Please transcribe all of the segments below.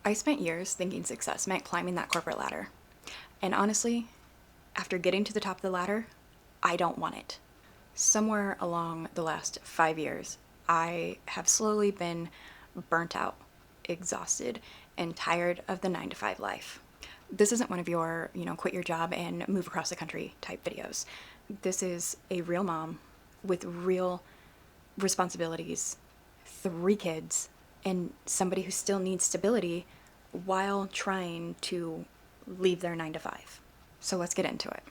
I spent years thinking success meant climbing that corporate ladder. And honestly, after getting to the top of the ladder, I don't want it. Somewhere along the last 5 years, I have slowly been burnt out, exhausted, and tired of the 9 to 5 life. This isn't one of your, quit your job and move across the country type videos. This is a real mom with real responsibilities, 3 kids, and somebody who still needs stability while trying to leave their 9 to 5. So let's get into it.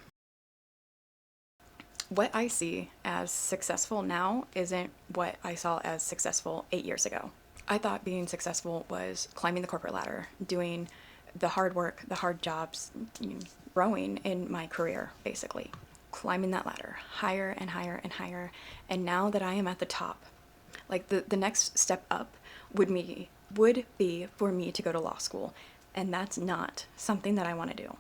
What I see as successful now isn't what I saw as successful 8 years ago. I thought being successful was climbing the corporate ladder, doing the hard work, the hard jobs, growing in my career, basically. Climbing that ladder higher and higher and higher. And now that I am at the top, like the next step up would be for me to go to law school. And that's not something that I want to do.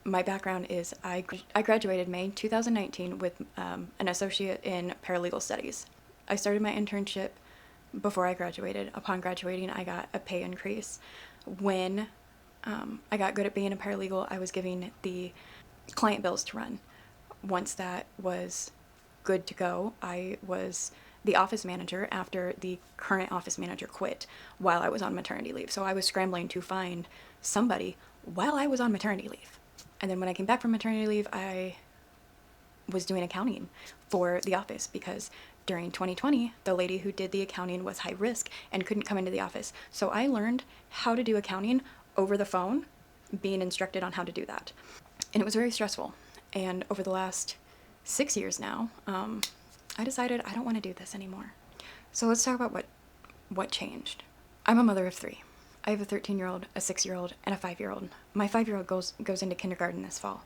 My background is I graduated May 2019 with an associate in paralegal studies. I started my internship before I graduated. Upon graduating, I got a pay increase. When I got good at being a paralegal, I was giving the client bills to run. Once that was good to go, I was the office manager after the current office manager quit while I was on maternity leave. So I was scrambling to find somebody while I was on maternity leave. And then when I came back from maternity leave, I was doing accounting for the office because during 2020, the lady who did the accounting was high risk and couldn't come into the office. So I learned how to do accounting over the phone, being instructed on how to do that. And it was very stressful. And over the last 6 years now, I decided I don't want to do this anymore. So let's talk about what changed. I'm a mother of 3. I have a 13-year-old, a 6-year-old, and a 5-year-old. My 5-year-old goes into kindergarten this fall.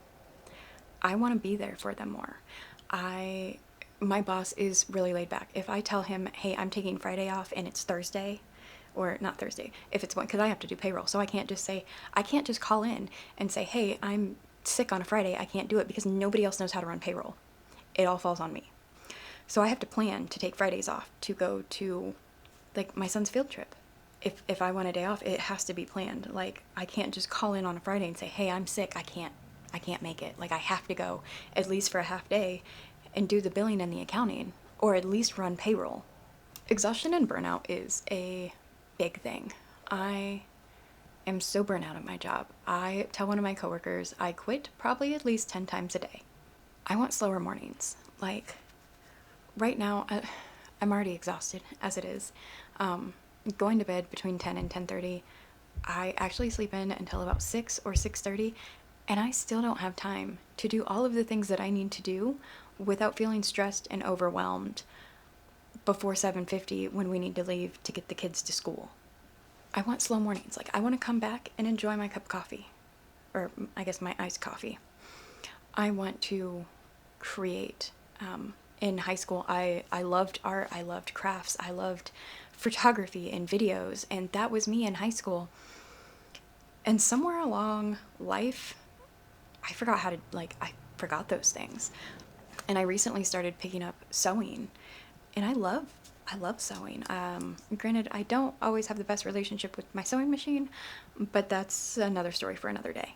I want to be there for them more. My boss is really laid back. If I tell him, hey, I'm taking Friday off and it's Thursday, or not Thursday, if it's one, because I have to do payroll, so I can't just call in and say, hey, I'm sick on a Friday, I can't do it, because nobody else knows how to run payroll. It all falls on me. So I have to plan to take Fridays off to go to, like, my son's field trip. If I want a day off, it has to be planned. Like, I can't just call in on a Friday and say, hey, I'm sick, I can't make it. Like, I have to go at least for a half day and do the billing and the accounting, or at least run payroll. Exhaustion and burnout is a big thing. I am so burnt out at my job. I tell one of my coworkers I quit probably at least 10 times a day. I want slower mornings. Like, right now, I'm already exhausted as it is. Going to bed between 10 and 10:30. I actually sleep in until about 6 or 6:30, and I still don't have time to do all of the things that I need to do without feeling stressed and overwhelmed before 7:50 when we need to leave to get the kids to school. I want slow mornings. Like, I want to come back and enjoy my cup of coffee, or I guess my iced coffee. I want to create. In high school, I loved art, I loved crafts, I loved photography and videos, and that was me in high school. And somewhere along life, I forgot those things. And I recently started picking up sewing, and I love sewing. Granted, I don't always have the best relationship with my sewing machine, but that's another story for another day.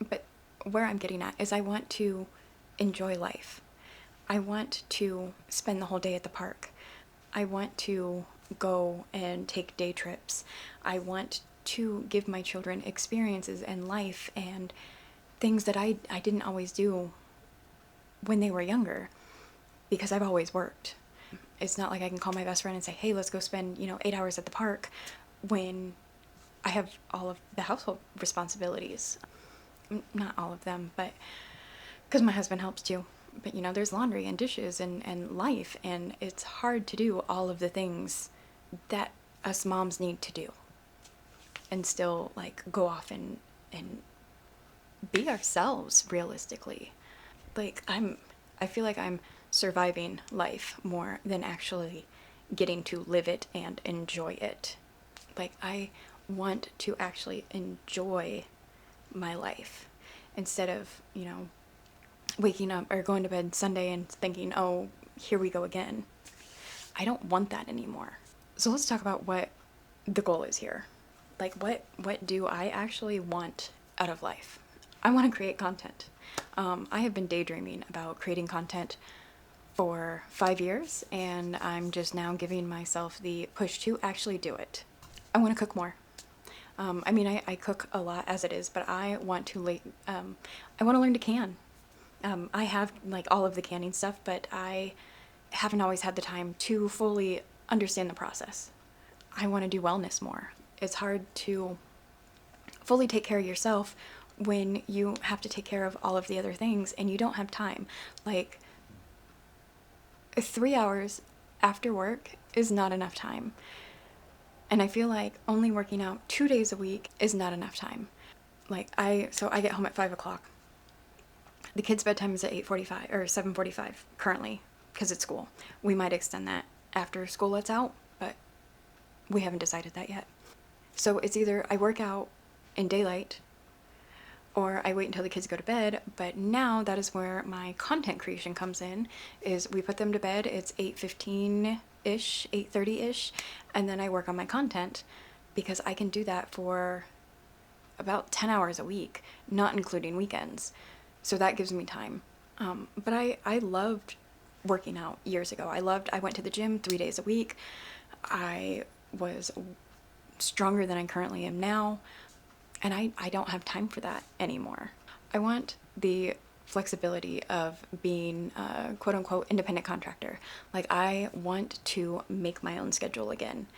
But where I'm getting at is I want to enjoy life. I want to spend the whole day at the park. I want to go and take day trips. I want to give my children experiences in life and things that I didn't always do when they were younger, because I've always worked. It's not like I can call my best friend and say, hey, let's go spend 8 hours at the park when I have all of the household responsibilities. Not all of them, but because my husband helps too. But there's laundry and dishes and life, and it's hard to do all of the things that us moms need to do and still, like, go off and be ourselves realistically. Like, I feel like I'm surviving life more than actually getting to live it and enjoy it. Like, I want to actually enjoy my life instead of, waking up or going to bed Sunday and thinking, oh, here we go again. I don't want that anymore. So let's talk about what the goal is here. Like, what do I actually want out of life? I want to create content. I have been daydreaming about creating content for 5 years, and I'm just now giving myself the push to actually do it. I want to cook more. I cook a lot as it is, but I want to I want to learn to can. I have like all of the canning stuff, but I haven't always had the time to fully understand the process. I want to do wellness more. It's hard to fully take care of yourself when you have to take care of all of the other things and you don't have time. Like, 3 hours after work is not enough time. And I feel like only working out 2 days a week is not enough time. So I get home at 5 o'clock. The kids' bedtime is at 8:45 or 7:45 currently because it's school. We might extend that after school lets out, but we haven't decided that yet. So it's either I work out in daylight or I wait until the kids go to bed. But now that is where my content creation comes in, is we put them to bed. It's 8:15-ish, 8:30-ish, and then I work on my content because I can do that for about 10 hours a week, not including weekends. So that gives me time. But I loved working out years ago. I went to the gym 3 days a week. I was stronger than I currently am now. And I don't have time for that anymore. I want the flexibility of being a quote unquote independent contractor. Like, I want to make my own schedule again.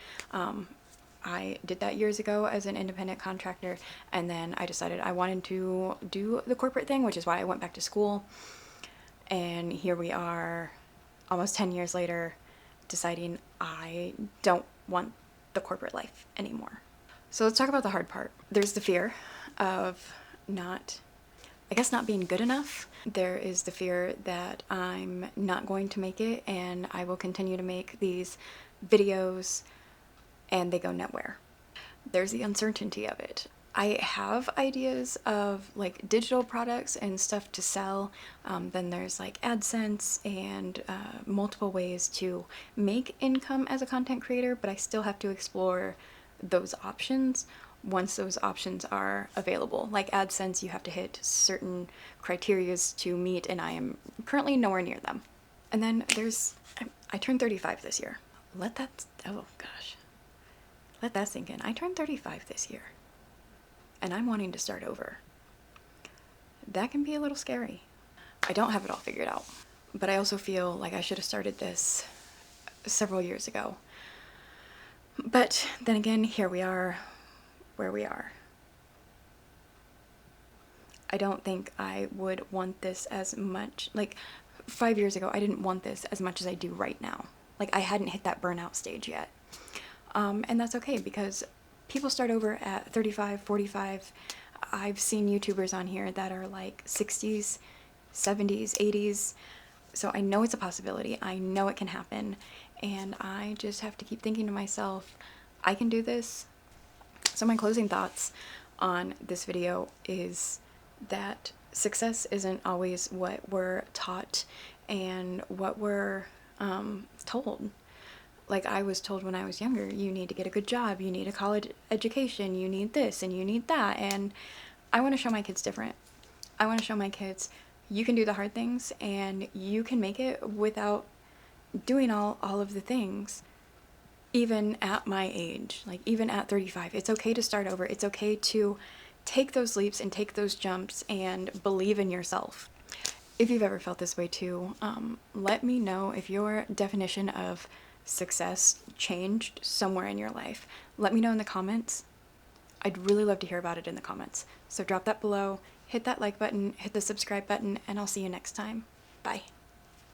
I did that years ago as an independent contractor, and then I decided I wanted to do the corporate thing, which is why I went back to school. And here we are, almost 10 years later, deciding I don't want the corporate life anymore. So let's talk about the hard part. There's the fear of not being good enough. There is the fear that I'm not going to make it and I will continue to make these videos and they go nowhere. There's the uncertainty of it. I have ideas of like digital products and stuff to sell. Then there's like AdSense and multiple ways to make income as a content creator, but I still have to explore those options once those options are available. Like AdSense, you have to hit certain criterias to meet, and I am currently nowhere near them. And then I turned 35 this year. Let that sink in. I turned 35 this year, and I'm wanting to start over. That can be a little scary. I don't have it all figured out, but I also feel like I should have started this several years ago. But then again, here we are, where we are. I don't think I would want this as much. Like, 5 years ago, I didn't want this as much as I do right now. Like, I hadn't hit that burnout stage yet. And that's okay, because people start over at 35, 45. I've seen YouTubers on here that are like 60s, 70s, 80s. So I know it's a possibility. I know it can happen. And I just have to keep thinking to myself, I can do this. So my closing thoughts on this video is that success isn't always what we're taught and what we're told. Like, I was told when I was younger, you need to get a good job, you need a college education, you need this and you need that. And I want to show my kids different. I want to show my kids you can do the hard things and you can make it without doing all of the things. Even at my age, like even at 35, it's okay to start over. It's okay to take those leaps and take those jumps and believe in yourself. If you've ever felt this way too, let me know if your definition of success changed somewhere in your life. Let me know in the comments. I'd really love to hear about it in the comments. So drop that below, hit that like button, hit the subscribe button, and I'll see you next time. Bye.